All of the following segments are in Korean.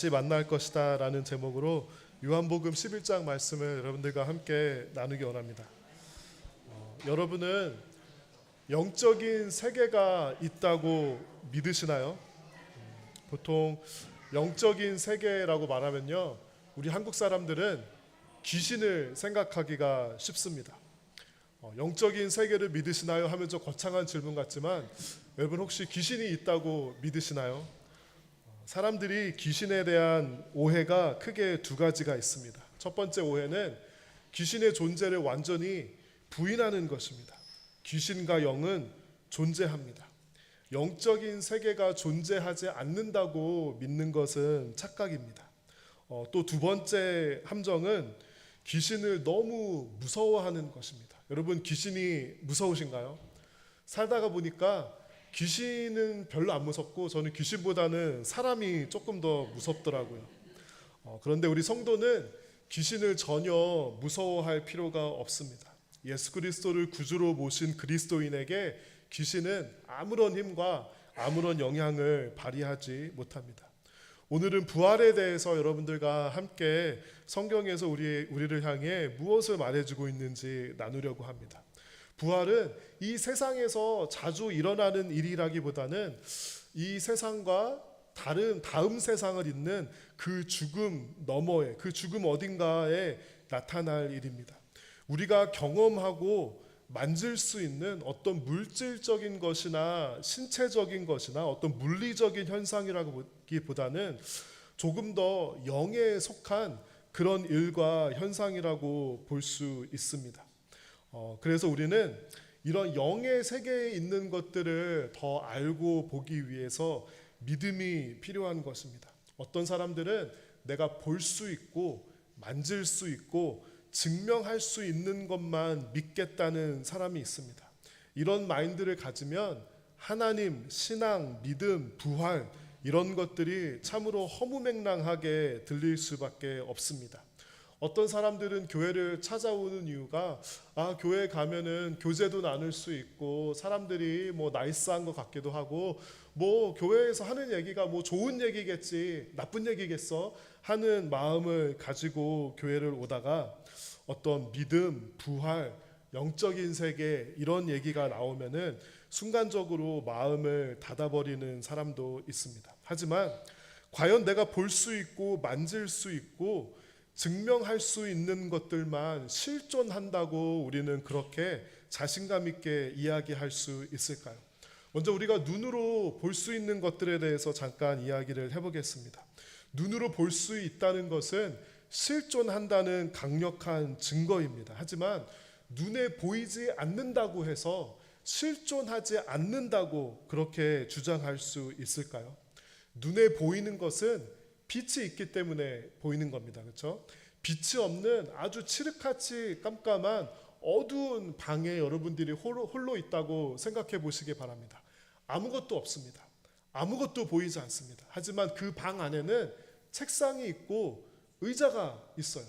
다시 만날 것이다 라는 제목으로 요한복음 11장 말씀을 여러분들과 함께 나누기 원합니다. 여러분은 영적인 세계가 있다고 믿으시나요? 보통 영적인 세계라고 말하면요, 우리 한국 사람들은 귀신을 생각하기가 쉽습니다. 영적인 세계를 믿으시나요? 하면 좀 거창한 질문 같지만 여러분 혹시 귀신이 있다고 믿으시나요? 사람들이 귀신에 대한 오해가 크게 두 가지가 있습니다. 첫 번째 오해는 귀신의 존재를 완전히 부인하는 것입니다. 귀신과 영은 존재합니다. 영적인 세계가 존재하지 않는다고 믿는 것은 착각입니다. 또 두 번째 함정은 귀신을 너무 무서워하는 것입니다. 여러분, 귀신이 무서우신가요? 살다가 보니까 귀신은 별로 안 무섭고 저는 귀신보다는 사람이 조금 더 무섭더라고요. 그런데 우리 성도는 귀신을 전혀 무서워할 필요가 없습니다. 예수 그리스도를 구주로 모신 그리스도인에게 귀신은 아무런 힘과 아무런 영향을 발휘하지 못합니다. 오늘은 부활에 대해서 여러분들과 함께 성경에서 우리를 향해 무엇을 말해주고 있는지 나누려고 합니다. 부활은 이 세상에서 자주 일어나는 일이라기보다는 이 세상과 다음 세상을 잇는 그 죽음 너머에, 그 죽음 어딘가에 나타날 일입니다. 우리가 경험하고 만질 수 있는 어떤 물질적인 것이나 신체적인 것이나 어떤 물리적인 현상이라기보다는 조금 더 영에 속한 그런 일과 현상이라고 볼 수 있습니다. 그래서 우리는 이런 영의 세계에 있는 것들을 더 알고 보기 위해서 믿음이 필요한 것입니다. 어떤 사람들은 내가 볼 수 있고 만질 수 있고 증명할 수 있는 것만 믿겠다는 사람이 있습니다. 이런 마인드를 가지면 하나님, 신앙, 믿음, 부활 이런 것들이 참으로 허무맹랑하게 들릴 수밖에 없습니다. 어떤 사람들은 교회를 찾아오는 이유가 교회 가면은 교제도 나눌 수 있고 사람들이 나이스한 것 같기도 하고 교회에서 하는 얘기가 좋은 얘기겠지 나쁜 얘기겠어 하는 마음을 가지고 교회를 오다가 어떤 믿음, 부활, 영적인 세계 이런 얘기가 나오면은 순간적으로 마음을 닫아버리는 사람도 있습니다. 하지만 과연 내가 볼 수 있고 만질 수 있고 증명할 수 있는 것들만 실존한다고 우리는 그렇게 자신감 있게 이야기할 수 있을까요? 먼저 우리가 눈으로 볼 수 있는 것들에 대해서 잠깐 이야기를 해보겠습니다. 눈으로 볼 수 있다는 것은 실존한다는 강력한 증거입니다. 하지만 눈에 보이지 않는다고 해서 실존하지 않는다고 그렇게 주장할 수 있을까요? 눈에 보이는 것은 빛이 있기 때문에 보이는 겁니다. 그렇죠? 빛이 없는 아주 칠흑같이 깜깜한 어두운 방에 여러분들이 홀로 있다고 생각해 보시기 바랍니다. 아무것도 없습니다. 아무것도 보이지 않습니다. 하지만 그 방 안에는 책상이 있고 의자가 있어요.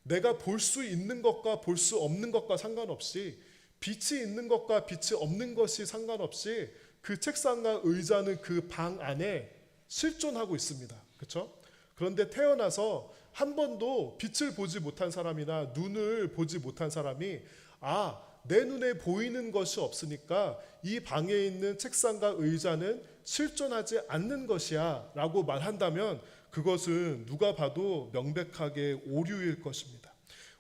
내가 볼 수 있는 것과 볼 수 없는 것과 상관없이 빛이 있는 것과 빛이 없는 것이 상관없이 그 책상과 의자는 그 방 안에 실존하고 있습니다. 그렇죠? 그런데 태어나서 한 번도 빛을 보지 못한 사람이나 눈을 보지 못한 사람이 내 눈에 보이는 것이 없으니까 이 방에 있는 책상과 의자는 실존하지 않는 것이야 라고 말한다면 그것은 누가 봐도 명백하게 오류일 것입니다.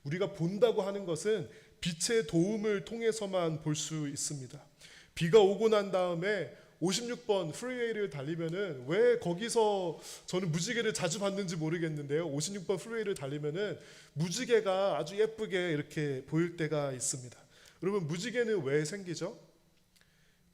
우리가 본다고 하는 것은 빛의 도움을 통해서만 볼 수 있습니다. 비가 오고 난 다음에 56번 프리웨이를 달리면은 왜 거기서 저는 무지개를 자주 봤는지 모르겠는데요. 56번 프리웨이를 달리면은 무지개가 아주 예쁘게 이렇게 보일 때가 있습니다. 여러분, 무지개는 왜 생기죠?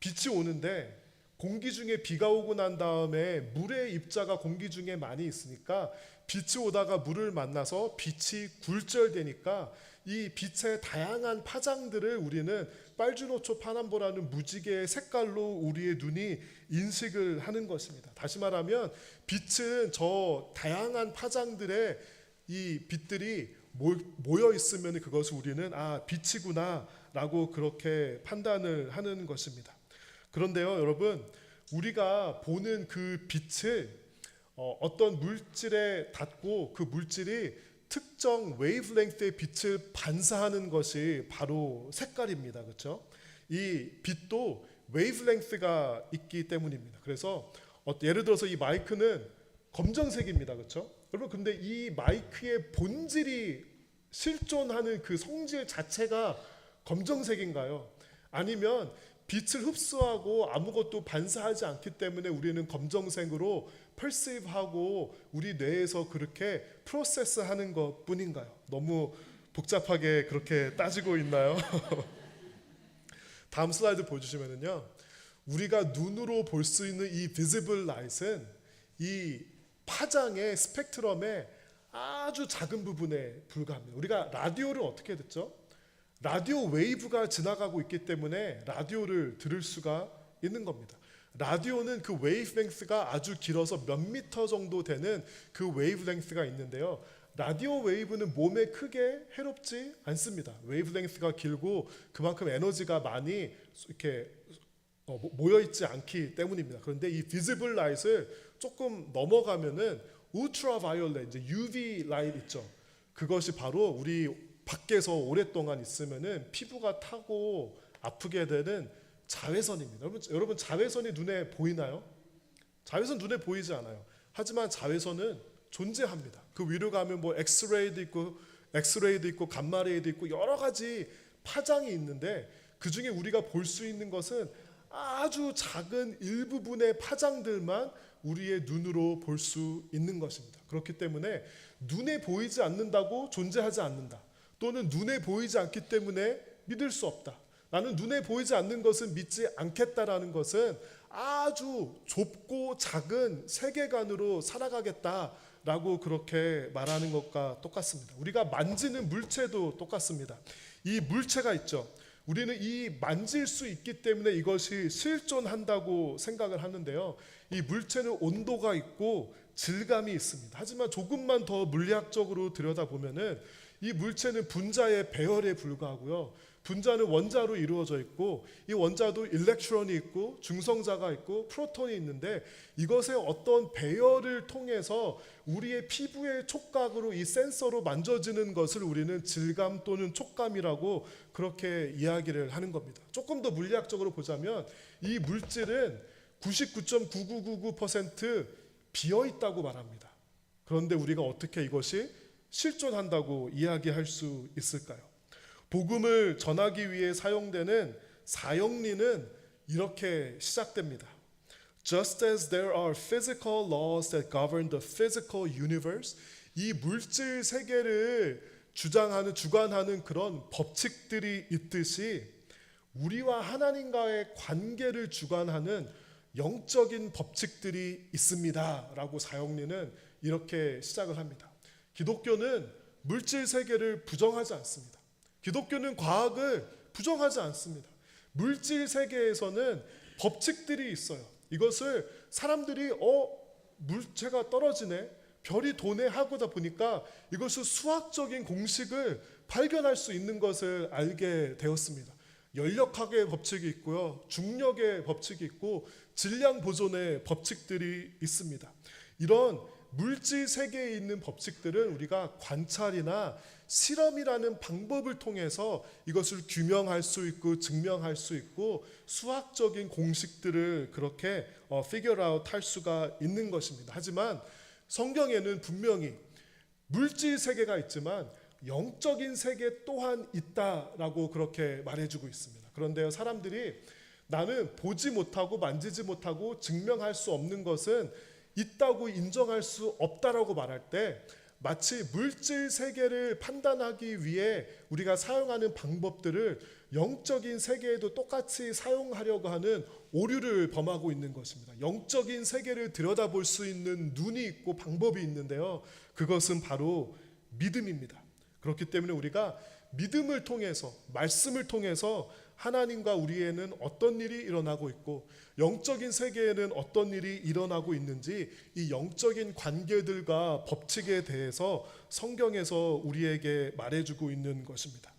빛이 오는데 공기 중에 비가 오고 난 다음에 물의 입자가 공기 중에 많이 있으니까 빛이 오다가 물을 만나서 빛이 굴절되니까 이 빛의 다양한 파장들을 우리는 빨주노초 파남보라는 무지개의 색깔로 우리의 눈이 인식을 하는 것입니다. 다시 말하면 빛은 저 다양한 파장들의 이 빛들이 모여 있으면 그것을 우리는 빛이구나 라고 그렇게 판단을 하는 것입니다. 그런데요, 여러분, 우리가 보는 그 빛을 어떤 물질에 닿고 그 물질이 특정 웨이브랭크의 빛을 반사하는 것이 바로 색깔입니다. 그렇죠? 이 빛도 웨이브랭크가 있기 때문입니다. 그래서 예를 들어서 이 마이크는 검정색입니다. 그렇죠? 여러분 근데 이 마이크의 본질이 실존하는 그 성질 자체가 검정색인가요? 아니면 빛을 흡수하고 아무것도 반사하지 않기 때문에 우리는 검정색으로 perceive하고 우리 뇌에서 그렇게 프로세스하는 것뿐인가요? 너무 복잡하게 그렇게 따지고 있나요? 다음 슬라이드 보여주시면은요, 우리가 눈으로 볼 수 있는 이 visible light은 이 파장의 스펙트럼의 아주 작은 부분에 불과합니다. 우리가 라디오를 어떻게 듣죠? 라디오 웨이브가 지나가고 있기 때문에 라디오를 들을 수가 있는 겁니다. 라디오는 그 웨이브랭스가 아주 길어서 몇 미터 정도 되는 그 웨이브랭스가 있는데요. 라디오 웨이브는 몸에 크게 해롭지 않습니다. 웨이브랭스가 길고 그만큼 에너지가 많이 이렇게 모여 있지 않기 때문입니다. 그런데 이 비지블 라이트를 조금 넘어가면은 울트라 바이올렛, 이제 UV 라이트 있죠. 그것이 바로 우리 밖에서 오랫동안 있으면은 피부가 타고 아프게 되는 자외선입니다. 여러분 자외선이 눈에 보이나요? 자외선 눈에 보이지 않아요. 하지만 자외선은 존재합니다. 그 위로 가면 뭐 엑스레이도 있고 감마레이도 있고 여러 가지 파장이 있는데 그 중에 우리가 볼 수 있는 것은 아주 작은 일부분의 파장들만 우리의 눈으로 볼 수 있는 것입니다. 그렇기 때문에 눈에 보이지 않는다고 존재하지 않는다. 또는 눈에 보이지 않기 때문에 믿을 수 없다. 나는 눈에 보이지 않는 것은 믿지 않겠다라는 것은 아주 좁고 작은 세계관으로 살아가겠다라고 그렇게 말하는 것과 똑같습니다. 우리가 만지는 물체도 똑같습니다. 이 물체가 있죠. 우리는 이 만질 수 있기 때문에 이것이 실존한다고 생각을 하는데요. 이 물체는 온도가 있고 질감이 있습니다. 하지만 조금만 더 물리학적으로 들여다보면은 이 물체는 분자의 배열에 불과하고요. 분자는 원자로 이루어져 있고 이 원자도 일렉트론이 있고 중성자가 있고 프로톤이 있는데 이것의 어떤 배열을 통해서 우리의 피부의 촉각으로 이 센서로 만져지는 것을 우리는 질감 또는 촉감이라고 그렇게 이야기를 하는 겁니다. 조금 더 물리학적으로 보자면 이 물질은 99.9999% 비어 있다고 말합니다. 그런데 우리가 어떻게 이것이 실존한다고 이야기할 수 있을까요? 복음을 전하기 위해 사용되는 사형리는 이렇게 시작됩니다. Just as there are physical laws that govern the physical universe, 이 물질 세계를 주관하는 그런 법칙들이 있듯이 우리와 하나님과의 관계를 주관하는 영적인 법칙들이 있습니다라고 사형리는 이렇게 시작을 합니다. 기독교는 물질 세계를 부정하지 않습니다. 기독교는 과학을 부정하지 않습니다. 물질 세계에서는 법칙들이 있어요. 이것을 사람들이 물체가 떨어지네, 별이 도네 하고다 보니까 이것을 수학적인 공식을 발견할 수 있는 것을 알게 되었습니다. 연력학의 법칙이 있고요, 중력의 법칙이 있고 질량 보존의 법칙들이 있습니다. 이런 물질 세계에 있는 법칙들은 우리가 관찰이나 실험이라는 방법을 통해서 이것을 규명할 수 있고 증명할 수 있고 수학적인 공식들을 그렇게 figure out 할 수가 있는 것입니다. 하지만 성경에는 분명히 물질 세계가 있지만 영적인 세계 또한 있다라고 그렇게 말해주고 있습니다. 그런데요, 사람들이 나는 보지 못하고 만지지 못하고 증명할 수 없는 것은 있다고 인정할 수 없다라고 말할 때 마치 물질 세계를 판단하기 위해 우리가 사용하는 방법들을 영적인 세계에도 똑같이 사용하려고 하는 오류를 범하고 있는 것입니다. 영적인 세계를 들여다볼 수 있는 눈이 있고 방법이 있는데요, 그것은 바로 믿음입니다. 그렇기 때문에 우리가 믿음을 통해서, 말씀을 통해서 하나님과 우리에는 어떤 일이 일어나고 있고 영적인 세계에는 어떤 일이 일어나고 있는지 이 영적인 관계들과 법칙에 대해서 성경에서 우리에게 말해주고 있는 것입니다.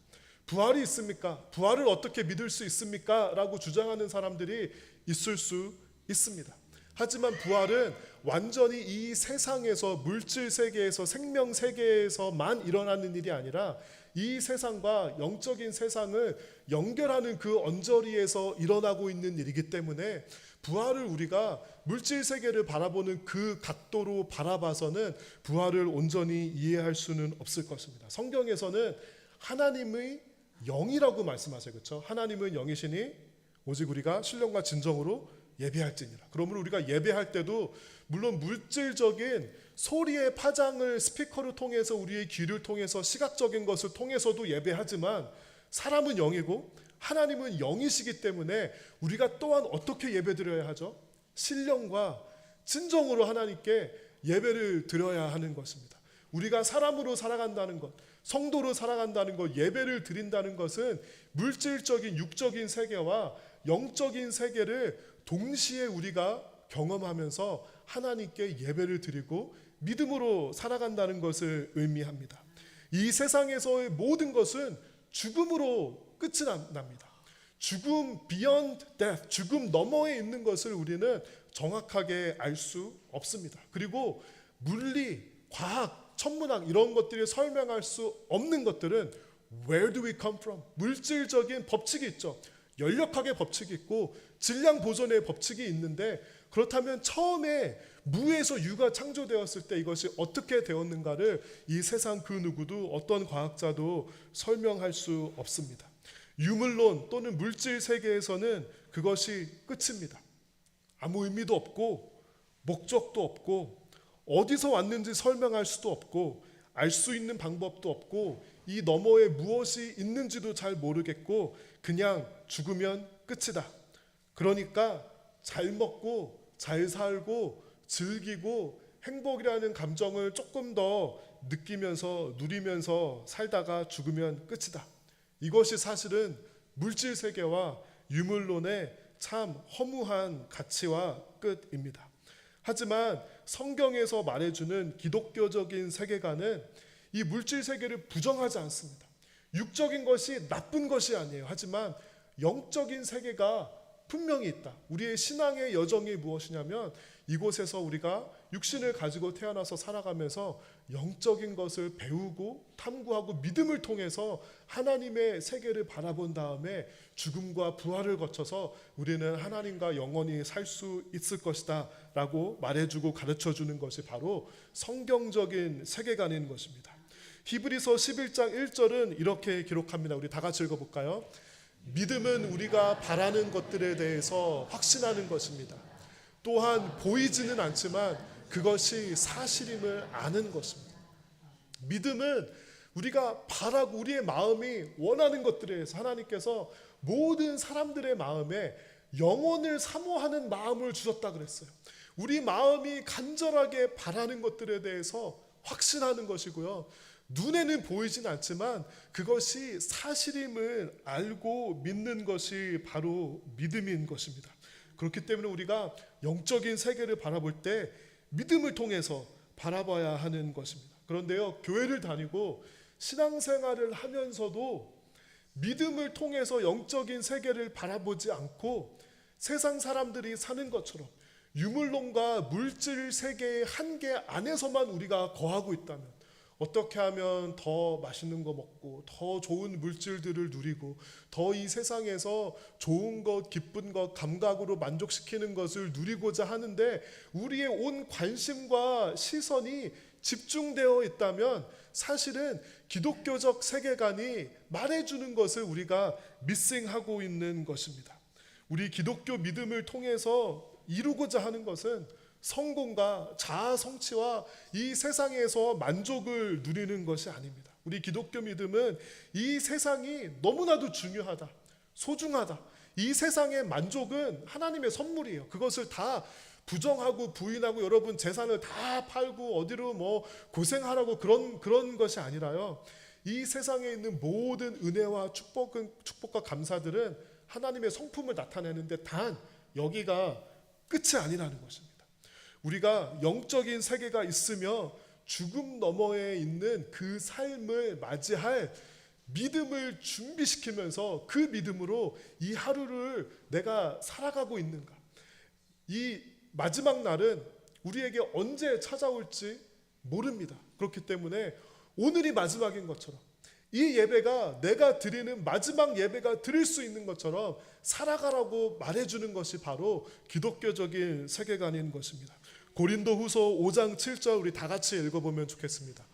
부활이 있습니까? 부활을 어떻게 믿을 수 있습니까? 라고 주장하는 사람들이 있을 수 있습니다. 하지만 부활은 완전히 이 세상에서, 물질 세계에서, 생명 세계에서만 일어나는 일이 아니라 이 세상과 영적인 세상을 연결하는 그 언저리에서 일어나고 있는 일이기 때문에 부활을 우리가 물질 세계를 바라보는 그 각도로 바라봐서는 부활을 온전히 이해할 수는 없을 것입니다. 성경에서는 하나님의 영이라고 말씀하세요. 그렇죠? 하나님은 영이시니 오직 우리가 신령과 진정으로 예배할지니라. 그러므로 우리가 예배할 때도 물론 물질적인 소리의 파장을 스피커를 통해서, 우리의 귀를 통해서, 시각적인 것을 통해서도 예배하지만 사람은 영이고 하나님은 영이시기 때문에 우리가 또한 어떻게 예배드려야 하죠? 신령과 진정으로 하나님께 예배를 드려야 하는 것입니다. 우리가 사람으로 살아간다는 것, 성도로 살아간다는 것, 예배를 드린다는 것은 물질적인 육적인 세계와 영적인 세계를 동시에 우리가 경험하면서 하나님께 예배를 드리고 믿음으로 살아간다는 것을 의미합니다. 이 세상에서의 모든 것은 죽음으로 끝이 납니다. 죽음, beyond death, 죽음 너머에 있는 것을 우리는 정확하게 알 수 없습니다. 그리고 물리, 과학, 천문학 이런 것들이 설명할 수 없는 것들은 where do we come from? 물질적인 법칙이 있죠. 연력학의 법칙이 있고 질량 보존의 법칙이 있는데, 그렇다면 처음에 무에서 유가 창조되었을 때 이것이 어떻게 되었는가를 이 세상 그 누구도, 어떤 과학자도 설명할 수 없습니다. 유물론 또는 물질 세계에서는 그것이 끝입니다. 아무 의미도 없고 목적도 없고 어디서 왔는지 설명할 수도 없고 알 수 있는 방법도 없고 이 너머에 무엇이 있는지도 잘 모르겠고 그냥 죽으면 끝이다. 그러니까 잘 먹고 잘 살고 즐기고 행복이라는 감정을 조금 더 느끼면서 누리면서 살다가 죽으면 끝이다. 이것이 사실은 물질 세계와 유물론의 참 허무한 가치와 끝입니다. 하지만 성경에서 말해주는 기독교적인 세계관은 이 물질 세계를 부정하지 않습니다. 육적인 것이 나쁜 것이 아니에요. 하지만 영적인 세계가 분명히 있다. 우리의 신앙의 여정이 무엇이냐면 이곳에서 우리가 육신을 가지고 태어나서 살아가면서 영적인 것을 배우고 탐구하고 믿음을 통해서 하나님의 세계를 바라본 다음에 죽음과 부활을 거쳐서 우리는 하나님과 영원히 살 수 있을 것이다 라고 말해주고 가르쳐주는 것이 바로 성경적인 세계관인 것입니다. 히브리서 11장 1절은 이렇게 기록합니다. 우리 다 같이 읽어볼까요? 믿음은 우리가 바라는 것들에 대해서 확신하는 것입니다. 또한 보이지는 않지만 그것이 사실임을 아는 것입니다. 믿음은 우리가 바라고 우리의 마음이 원하는 것들에 대해서 하나님께서 모든 사람들의 마음에 영혼을 사모하는 마음을 주셨다 그랬어요. 우리 마음이 간절하게 바라는 것들에 대해서 확신하는 것이고요. 눈에는 보이진 않지만 그것이 사실임을 알고 믿는 것이 바로 믿음인 것입니다. 그렇기 때문에 우리가 영적인 세계를 바라볼 때 믿음을 통해서 바라봐야 하는 것입니다. 그런데요, 교회를 다니고 신앙생활을 하면서도 믿음을 통해서 영적인 세계를 바라보지 않고 세상 사람들이 사는 것처럼 유물론과 물질 세계의 한계 안에서만 우리가 거하고 있다면, 어떻게 하면 더 맛있는 거 먹고 더 좋은 물질들을 누리고 더 이 세상에서 좋은 것, 기쁜 것, 감각으로 만족시키는 것을 누리고자 하는데 우리의 온 관심과 시선이 집중되어 있다면 사실은 기독교적 세계관이 말해주는 것을 우리가 미싱하고 있는 것입니다. 우리 기독교 믿음을 통해서 이루고자 하는 것은 성공과 자아 성취와 이 세상에서 만족을 누리는 것이 아닙니다. 우리 기독교 믿음은 이 세상이 너무나도 중요하다, 소중하다. 이 세상의 만족은 하나님의 선물이에요. 그것을 다 부정하고 부인하고 여러분 재산을 다 팔고 어디로 뭐 고생하라고 그런 것이 아니라요. 이 세상에 있는 모든 은혜와 축복과 감사들은 하나님의 성품을 나타내는데 단 여기가 끝이 아니라는 것입니다. 우리가 영적인 세계가 있으며 죽음 너머에 있는 그 삶을 맞이할 믿음을 준비시키면서 그 믿음으로 이 하루를 내가 살아가고 있는가, 이 마지막 날은 우리에게 언제 찾아올지 모릅니다. 그렇기 때문에 오늘이 마지막인 것처럼 이 예배가 내가 드리는 마지막 예배가 드릴 수 있는 것처럼 살아가라고 말해주는 것이 바로 기독교적인 세계관인 것입니다. 고린도후서 5장 7절 우리 다 같이 읽어보면 좋겠습니다.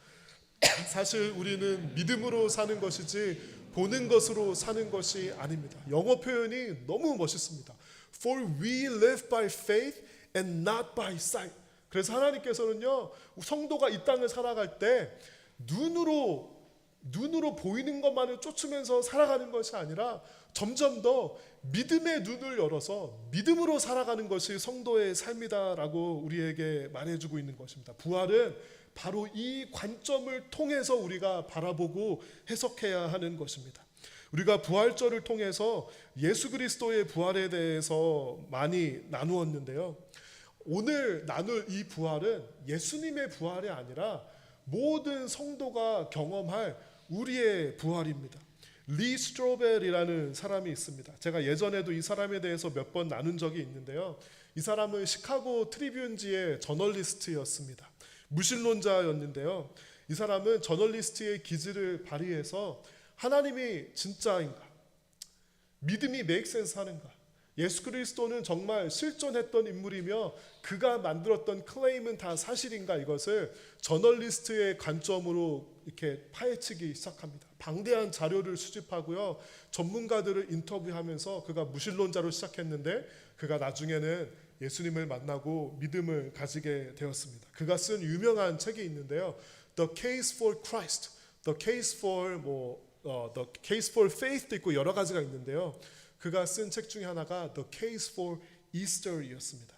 사실 우리는 믿음으로 사는 것이지 보는 것으로 사는 것이 아닙니다. 영어 표현이 너무 멋있습니다. For we live by faith and not by sight. 그래서 하나님께서는요, 성도가 이 땅을 살아갈 때 눈으로 보이는 것만을 쫓으면서 살아가는 것이 아니라 점점 더 믿음의 눈을 열어서 믿음으로 살아가는 것이 성도의 삶이다라고 우리에게 말해주고 있는 것입니다. 부활은 바로 이 관점을 통해서 우리가 바라보고 해석해야 하는 것입니다. 우리가 부활절을 통해서 예수 그리스도의 부활에 대해서 많이 나누었는데요. 오늘 나눌 이 부활은 예수님의 부활이 아니라 모든 성도가 경험할 우리의 부활입니다. 리 스트로벨이라는 사람이 있습니다. 제가 예전에도 이 사람에 대해서 몇 번 나눈 적이 있는데요. 이 사람은 시카고 트리뷴지의 저널리스트였습니다. 무신론자였는데요. 이 사람은 저널리스트의 기질을 발휘해서 하나님이 진짜인가? 믿음이 make sense 하는가? 예수 그리스도는 정말 실존했던 인물이며 그가 만들었던 클레임은 다 사실인가? 이것을 저널리스트의 관점으로 이렇게 파헤치기 시작합니다. 방대한 자료를 수집하고요. 전문가들을 인터뷰하면서 그가 무신론자로 시작했는데 그가 나중에는 예수님을 만나고 믿음을 가지게 되었습니다. 그가 쓴 유명한 책이 있는데요. The Case for Christ, The Case for The Case for Faith도 있고 여러 가지가 있는데요. 그가 쓴 책 중에 하나가 The Case for Easter이었습니다.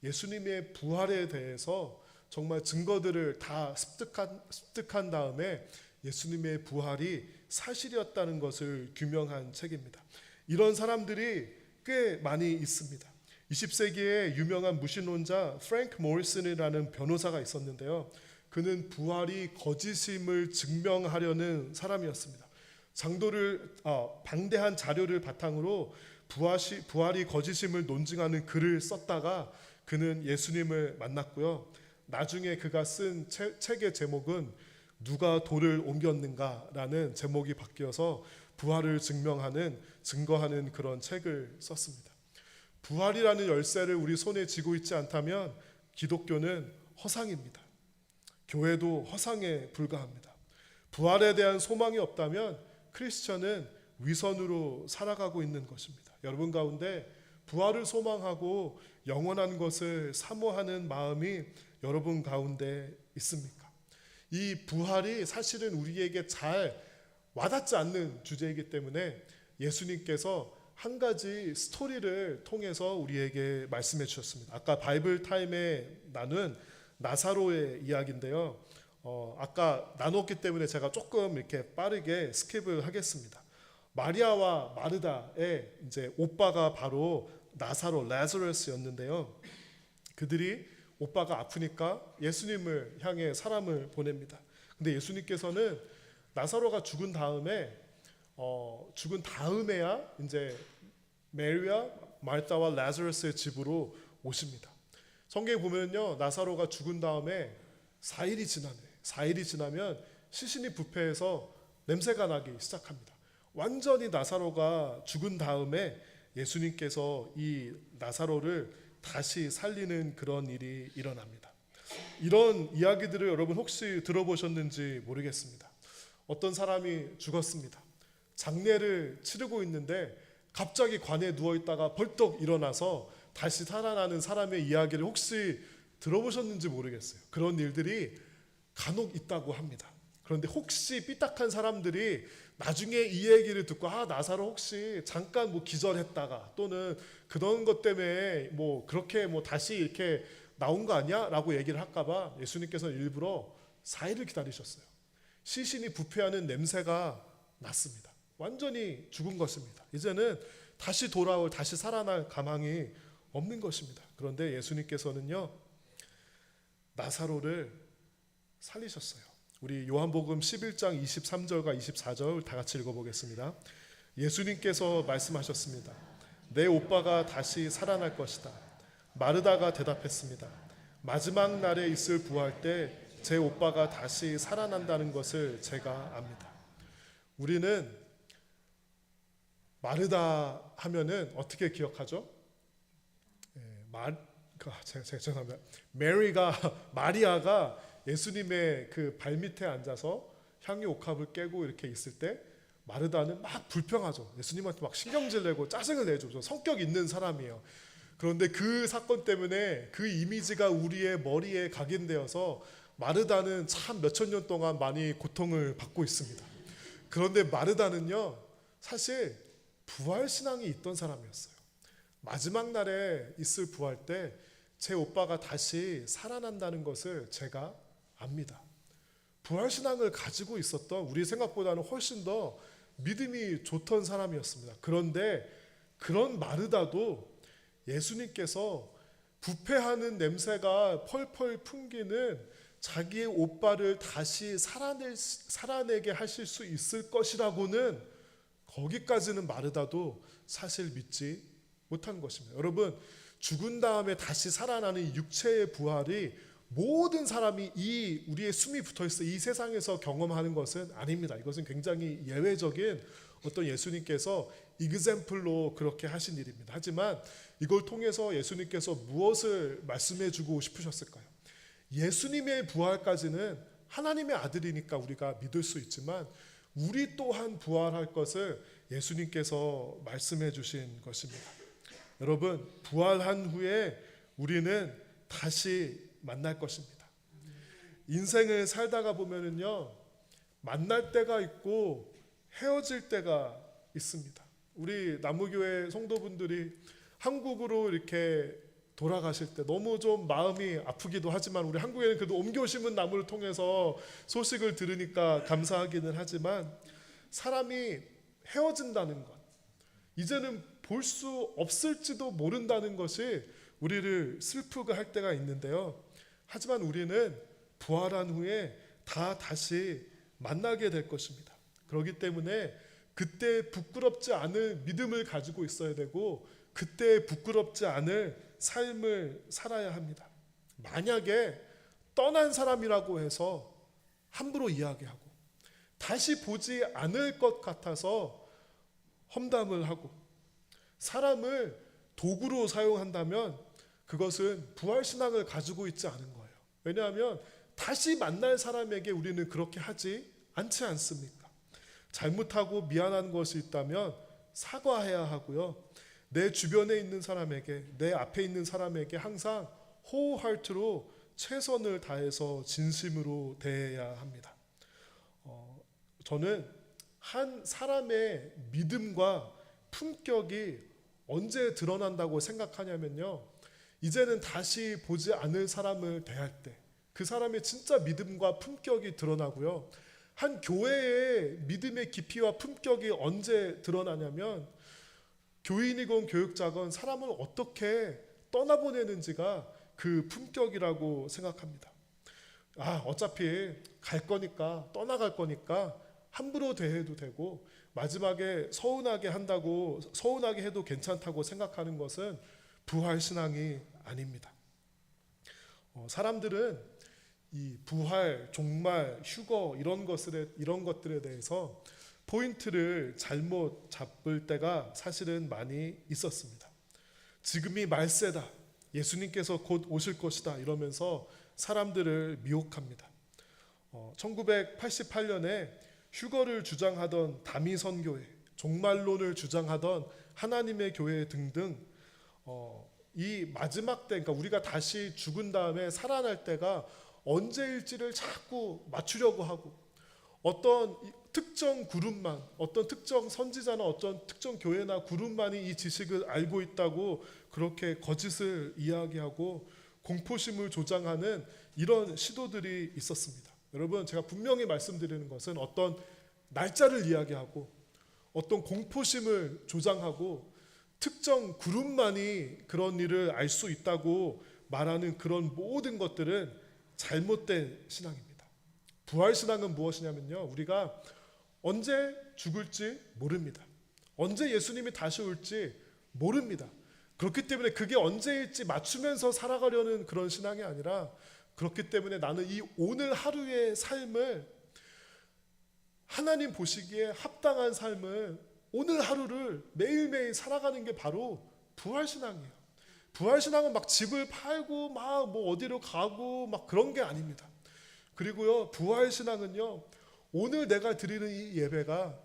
예수님의 부활에 대해서 정말 증거들을 다 습득한 다음에 예수님의 부활이 사실이었다는 것을 규명한 책입니다. 이런 사람들이 꽤 많이 있습니다. 20세기에 유명한 무신론자 프랭크 모리슨이라는 변호사가 있었는데요. 그는 부활이 거짓임을 증명하려는 사람이었습니다. 방대한 자료를 바탕으로 부활이 거짓임을 논증하는 글을 썼다가 그는 예수님을 만났고요. 나중에 그가 쓴 책의 제목은 누가 돌을 옮겼는가라는 제목이 바뀌어서 부활을 증거하는 그런 책을 썼습니다. 부활이라는 열쇠를 우리 손에 쥐고 있지 않다면 기독교는 허상입니다. 교회도 허상에 불과합니다. 부활에 대한 소망이 없다면 크리스천은 위선으로 살아가고 있는 것입니다. 여러분 가운데 부활을 소망하고 영원한 것을 사모하는 마음이 여러분 가운데 있습니까? 이 부활이 사실은 우리에게 잘 와닿지 않는 주제이기 때문에 예수님께서 한 가지 스토리를 통해서 우리에게 말씀해 주셨습니다. 아까 바이블 타임에 나눈 나사로의 이야기인데요. 아까 나눴기 때문에 제가 조금 이렇게 빠르게 스킵을 하겠습니다. 마리아와 마르다의 이제 오빠가 바로 나사로, 라자루스였는데요. 그들이 오빠가 아프니까 예수님을 향해 사람을 보냅니다. 근데 예수님께서는 나사로가 죽은 다음에야 이제 메리와 마르다와 라자루스의 집으로 오십니다. 성경에 보면요, 나사로가 죽은 다음에 4일이 지나면 시신이 부패해서 냄새가 나기 시작합니다. 완전히 나사로가 죽은 다음에 예수님께서 이 나사로를 다시 살리는 그런 일이 일어납니다. 이런 이야기들을 여러분 혹시 들어보셨는지 모르겠습니다. 어떤 사람이 죽었습니다. 장례를 치르고 있는데 갑자기 관에 누워있다가 벌떡 일어나서 다시 살아나는 사람의 이야기를 혹시 들어보셨는지 모르겠어요. 그런 일들이 간혹 있다고 합니다. 그런데 혹시 삐딱한 사람들이 나중에 이 얘기를 듣고 나사로 혹시 잠깐 기절했다가 또는 그런 것 때문에 그렇게 다시 이렇게 나온 거 아니야? 라고 얘기를 할까봐 예수님께서는 일부러 4일을 기다리셨어요. 시신이 부패하는 냄새가 났습니다. 완전히 죽은 것입니다. 이제는 다시 살아날 가망이 없는 것입니다. 그런데 예수님께서는요, 나사로를 살리셨어요. 우리 요한복음 11장 23절과 24절 다 같이 읽어보겠습니다. 예수님께서 말씀하셨습니다. 내 오빠가 다시 살아날 것이다. 마르다가 대답했습니다. 마지막 날에 있을 부활 때 제 오빠가 다시 살아난다는 것을 제가 압니다. 우리는 마르다 하면은 어떻게 기억하죠? 죄송합니다. 마리아가 예수님의 그 발밑에 앉아서 향유 옥합을 깨고 이렇게 있을 때 마르다는 막 불평하죠. 예수님한테 막 신경질 내고 짜증을 내죠. 성격 있는 사람이에요. 그런데 그 사건 때문에 그 이미지가 우리의 머리에 각인되어서 마르다는 참 몇천 년 동안 많이 고통을 받고 있습니다. 그런데 마르다는요, 사실 부활신앙이 있던 사람이었어요. 마지막 날에 있을 부활 때 제 오빠가 다시 살아난다는 것을 제가 압니다. 부활신앙을 가지고 있었던, 우리 생각보다는 훨씬 더 믿음이 좋던 사람이었습니다. 그런데 그런 마르다도 예수님께서 부패하는 냄새가 펄펄 풍기는 자기의 오빠를 다시 살아내게 하실 수 있을 것이라고는, 거기까지는 마르다도 사실 믿지 못한 것입니다. 여러분, 죽은 다음에 다시 살아나는 육체의 부활이 모든 사람이 이 우리의 숨이 붙어있어 이 세상에서 경험하는 것은 아닙니다. 이것은 굉장히 예외적인 어떤 예수님께서 이그젬플로 그렇게 하신 일입니다. 하지만 이걸 통해서 예수님께서 무엇을 말씀해 주고 싶으셨을까요? 예수님의 부활까지는 하나님의 아들이니까 우리가 믿을 수 있지만 우리 또한 부활할 것을 예수님께서 말씀해 주신 것입니다. 여러분, 부활한 후에 우리는 다시 만날 것입니다. 인생을 살다가 보면은요, 만날 때가 있고 헤어질 때가 있습니다. 우리 나무교회 성도분들이 한국으로 이렇게 돌아가실 때 너무 좀 마음이 아프기도 하지만, 우리 한국에는 그래도 옮겨 심은 나무를 통해서 소식을 들으니까 감사하기는 하지만, 사람이 헤어진다는 것, 이제는 볼 수 없을지도 모른다는 것이 우리를 슬프게 할 때가 있는데요. 하지만 우리는 부활한 후에 다 다시 만나게 될 것입니다. 그렇기 때문에 그때 부끄럽지 않을 믿음을 가지고 있어야 되고, 그때 부끄럽지 않을 삶을 살아야 합니다. 만약에 떠난 사람이라고 해서 함부로 이야기하고 다시 보지 않을 것 같아서 험담을 하고 사람을 도구로 사용한다면 그것은 부활신앙을 가지고 있지 않은 거예요. 왜냐하면 다시 만날 사람에게 우리는 그렇게 하지 않지 않습니까? 잘못하고 미안한 것이 있다면 사과해야 하고요. 내 주변에 있는 사람에게, 내 앞에 있는 사람에게 항상 wholeheart로 최선을 다해서 진심으로 대해야 합니다. 저는 한 사람의 믿음과 품격이 언제 드러난다고 생각하냐면요, 이제는 다시 보지 않을 사람을 대할 때 그 사람의 진짜 믿음과 품격이 드러나고요. 한 교회의 믿음의 깊이와 품격이 언제 드러나냐면, 교인이건 교육자건 사람을 어떻게 떠나보내는지가 그 품격이라고 생각합니다. 어차피 갈 거니까, 떠나갈 거니까 함부로 대해도 되고, 마지막에 서운하게 한다고, 서운하게 해도 괜찮다고 생각하는 것은 부활신앙이 아닙니다. 사람들은 이 부활, 종말, 휴거 이런 것들에 대해서 포인트를 잘못 잡을 때가 사실은 많이 있었습니다. 지금이 말세다, 예수님께서 곧 오실 것이다 이러면서 사람들을 미혹합니다. 1988년에 휴거를 주장하던 다미선교회, 종말론을 주장하던 하나님의 교회 등등, 이 마지막 때, 그러니까 우리가 다시 죽은 다음에 살아날 때가 언제일지를 자꾸 맞추려고 하고, 어떤 특정 그룹만, 어떤 특정 선지자나 어떤 특정 교회나 그룹만이 이 지식을 알고 있다고 그렇게 거짓을 이야기하고 공포심을 조장하는 이런 시도들이 있었습니다. 여러분, 제가 분명히 말씀드리는 것은 어떤 날짜를 이야기하고 어떤 공포심을 조장하고 특정 그룹만이 그런 일을 알 수 있다고 말하는 그런 모든 것들은 잘못된 신앙입니다. 부활신앙은 무엇이냐면요, 우리가 언제 죽을지 모릅니다. 언제 예수님이 다시 올지 모릅니다. 그렇기 때문에 그게 언제일지 맞추면서 살아가려는 그런 신앙이 아니라, 그렇기 때문에 나는 이 오늘 하루의 삶을, 하나님 보시기에 합당한 삶을, 오늘 하루를 매일매일 살아가는 게 바로 부활신앙이에요. 부활신앙은 막 집을 팔고 막 뭐 어디로 가고 막 그런 게 아닙니다. 그리고요, 부활신앙은요, 오늘 내가 드리는 이 예배가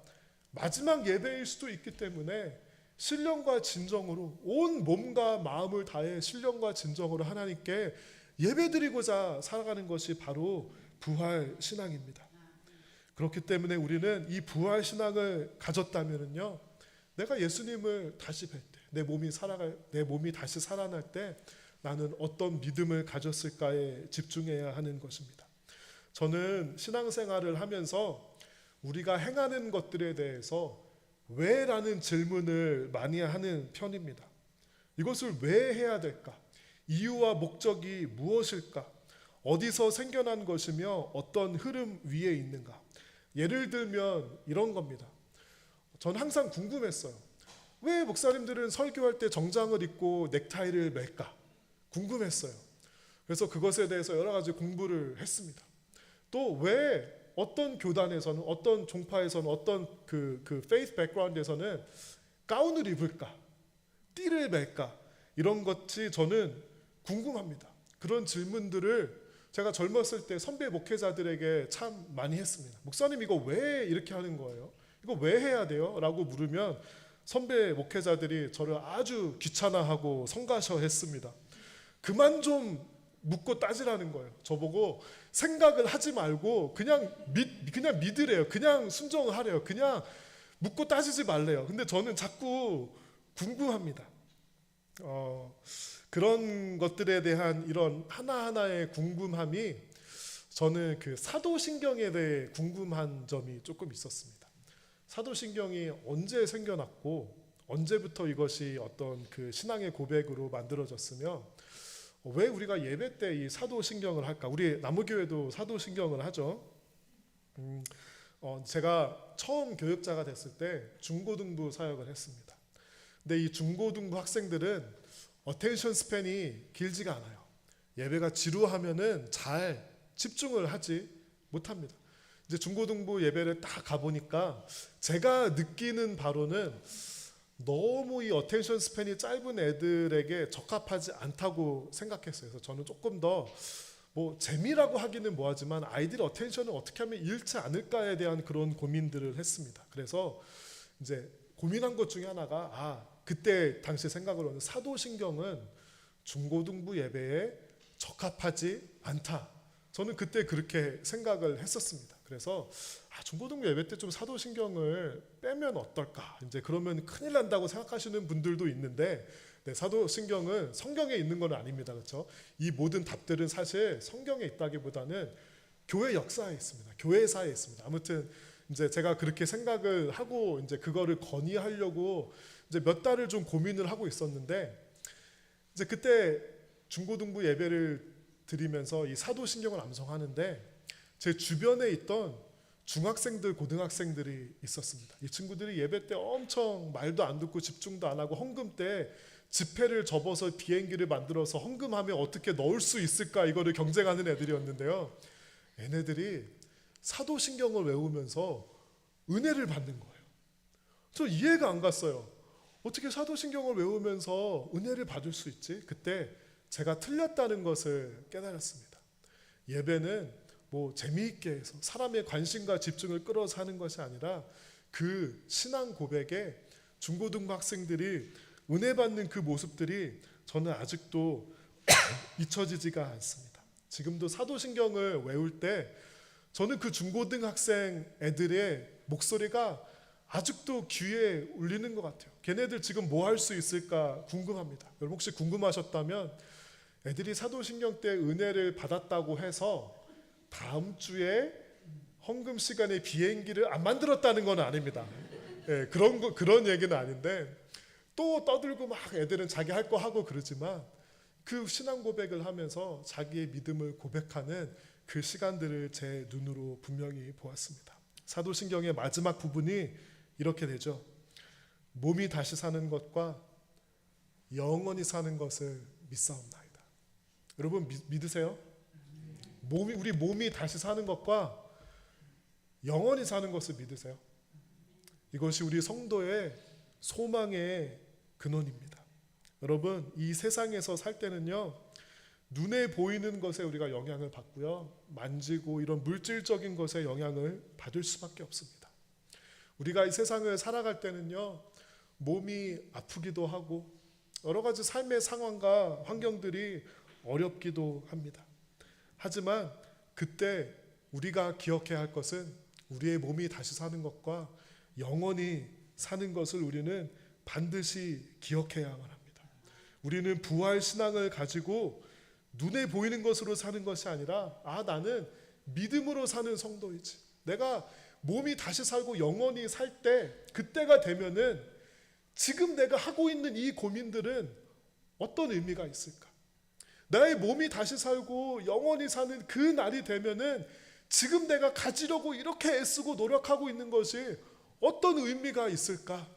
마지막 예배일 수도 있기 때문에 신령과 진정으로 온 몸과 마음을 다해 신령과 진정으로 하나님께 예배드리고자 살아가는 것이 바로 부활신앙입니다. 그렇기 때문에 우리는 이 부활신앙을 가졌다면요, 내가 예수님을 다시 뵐 때, 내 몸이 다시 살아날 때 나는 어떤 믿음을 가졌을까에 집중해야 하는 것입니다. 저는 신앙생활을 하면서 우리가 행하는 것들에 대해서 왜? 라는 질문을 많이 하는 편입니다. 이것을 왜 해야 될까? 이유와 목적이 무엇일까? 어디서 생겨난 것이며 어떤 흐름 위에 있는가? 예를 들면 이런 겁니다. 저는 항상 궁금했어요. 왜 목사님들은 설교할 때 정장을 입고 넥타이를 맬까? 궁금했어요. 그래서 그것에 대해서 여러 가지 공부를 했습니다. 또 왜 어떤 교단에서는, 어떤 종파에서는, 어떤 그 페이스 백그라운드에서는 가운을 입을까? 띠를 맬까? 이런 것이 저는 궁금합니다. 그런 질문들을 제가 젊었을 때 선배 목회자들에게 참 많이 했습니다. 목사님, 이거 왜 이렇게 하는 거예요? 이거 왜 해야 돼요? 라고 물으면 선배 목회자들이 저를 아주 귀찮아하고 성가셔했습니다. 그만 좀 묻고 따지라는 거예요. 저보고 생각을 하지 말고 그냥 믿으래요. 그냥 순종하래요. 그냥 묻고 따지지 말래요. 근데 저는 자꾸 궁금합니다. 그런 것들에 대한 이런 하나하나의 궁금함이, 저는 그 사도신경에 대해 궁금한 점이 조금 있었습니다. 사도신경이 언제 생겨났고 언제부터 이것이 어떤 그 신앙의 고백으로 만들어졌으며 왜 우리가 예배 때 이 사도신경을 할까? 우리 남무교회도 사도신경을 하죠. 제가 처음 교육자가 됐을 때 중고등부 사역을 했습니다. 근데 이 중고등부 학생들은 어텐션 스팬이 길지가 않아요. 예배가 지루하면은 잘 집중을 하지 못합니다. 이제 중고등부 예배를 딱 가보니까 제가 느끼는 바로는 너무 이 어텐션 스팬이 짧은 애들에게 적합하지 않다고 생각했어요. 그래서 저는 조금 더 뭐 재미라고 하기는 뭐하지만 아이들의 어텐션을 어떻게 하면 잃지 않을까에 대한 그런 고민들을 했습니다. 그래서 이제 고민한 것 중에 하나가 그때 당시 생각으로는 사도신경은 중고등부 예배에 적합하지 않다. 저는 그때 그렇게 생각을 했었습니다. 그래서 중고등부 예배 때 좀 사도신경을 빼면 어떨까? 이제 그러면 큰일 난다고 생각하시는 분들도 있는데, 네, 사도신경은 성경에 있는 건 아닙니다. 그렇죠? 이 모든 답들은 사실 성경에 있다기보다는 교회 역사에 있습니다. 교회사에 있습니다. 아무튼 이제 제가 그렇게 생각을 하고 이제 그거를 건의하려고 이제 몇 달을 좀 고민을 하고 있었는데, 이제 그때 중고등부 예배를 드리면서 이 사도신경을 암송하는데 제 주변에 있던 중학생들, 고등학생들이 있었습니다. 이 친구들이 예배 때 엄청 말도 안 듣고 집중도 안 하고 헌금 때 지폐를 접어서 비행기를 만들어서 헌금하면 어떻게 넣을 수 있을까 이거를 경쟁하는 애들이었는데요. 얘네들이 사도신경을 외우면서 은혜를 받는 거예요. 저 이해가 안 갔어요. 어떻게 사도신경을 외우면서 은혜를 받을 수 있지? 그때 제가 틀렸다는 것을 깨달았습니다. 예배는 뭐 재미있게 해서 사람의 관심과 집중을 끌어서 하는 것이 아니라 그 신앙 고백에 중고등부 학생들이 은혜 받는 그 모습들이 저는 아직도 잊혀지지가 않습니다. 지금도 사도신경을 외울 때 저는 그 중고등학생 애들의 목소리가 아직도 귀에 울리는 것 같아요. 걔네들 지금 뭐 할 수 있을까 궁금합니다. 여러분 혹시 궁금하셨다면 애들이 사도신경 때 은혜를 받았다고 해서 다음 주에 헌금 시간에 비행기를 안 만들었다는 건 아닙니다. 예, 그런 얘기는 아닌데, 또 떠들고 막 애들은 자기 할 거 하고 그러지만 그 신앙 고백을 하면서 자기의 믿음을 고백하는 그 시간들을 제 눈으로 분명히 보았습니다. 사도신경의 마지막 부분이 이렇게 되죠. 몸이 다시 사는 것과 영원히 사는 것을 믿사옵나이다. 여러분 믿으세요? 우리 몸이 다시 사는 것과 영원히 사는 것을 믿으세요? 이것이 우리 성도의 소망의 근원입니다. 여러분 이 세상에서 살 때는요, 눈에 보이는 것에 우리가 영향을 받고요, 만지고 이런 물질적인 것에 영향을 받을 수밖에 없습니다. 우리가 이 세상을 살아갈 때는요, 몸이 아프기도 하고 여러 가지 삶의 상황과 환경들이 어렵기도 합니다. 하지만 그때 우리가 기억해야 할 것은 우리의 몸이 다시 사는 것과 영원히 사는 것을 우리는 반드시 기억해야만 합니다. 우리는 부활 신앙을 가지고 눈에 보이는 것으로 사는 것이 아니라, 나는 믿음으로 사는 성도이지, 내가 몸이 다시 살고 영원히 살 때, 그때가 되면은 지금 내가 하고 있는 이 고민들은 어떤 의미가 있을까? 나의 몸이 다시 살고 영원히 사는 그 날이 되면은 지금 내가 가지려고 이렇게 애쓰고 노력하고 있는 것이 어떤 의미가 있을까?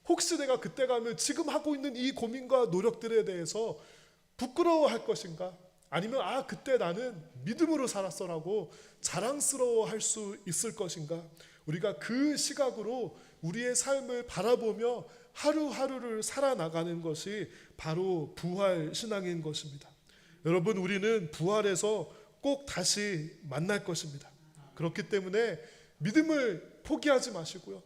혹시 내가 그때 가면 지금 하고 있는 이 고민과 노력들에 대해서 부끄러워할 것인가? 아니면 그때 나는 믿음으로 살았어라고 자랑스러워할 수 있을 것인가? 우리가 그 시각으로 우리의 삶을 바라보며 하루하루를 살아나가는 것이 바로 부활 신앙인 것입니다. 여러분 우리는 부활에서 꼭 다시 만날 것입니다. 그렇기 때문에 믿음을 포기하지 마시고요,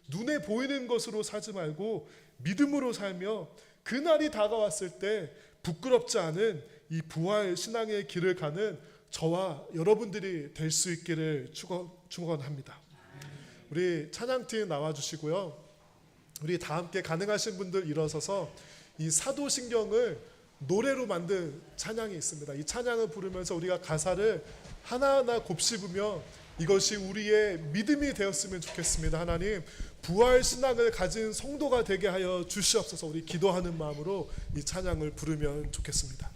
눈에 보이는 것으로 살지 말고 믿음으로 살며 그날이 다가왔을 때 부끄럽지 않은 이 부활 신앙의 길을 가는 저와 여러분들이 될 수 있기를 축원합니다. 우리 찬양팀 나와주시고요, 우리 다 함께 가능하신 분들 일어서서 이 사도신경을 노래로 만든 찬양이 있습니다. 이 찬양을 부르면서 우리가 가사를 하나하나 곱씹으며 이것이 우리의 믿음이 되었으면 좋겠습니다. 하나님, 부활 신앙을 가진 성도가 되게 하여 주시옵소서. 우리 기도하는 마음으로 이 찬양을 부르면 좋겠습니다.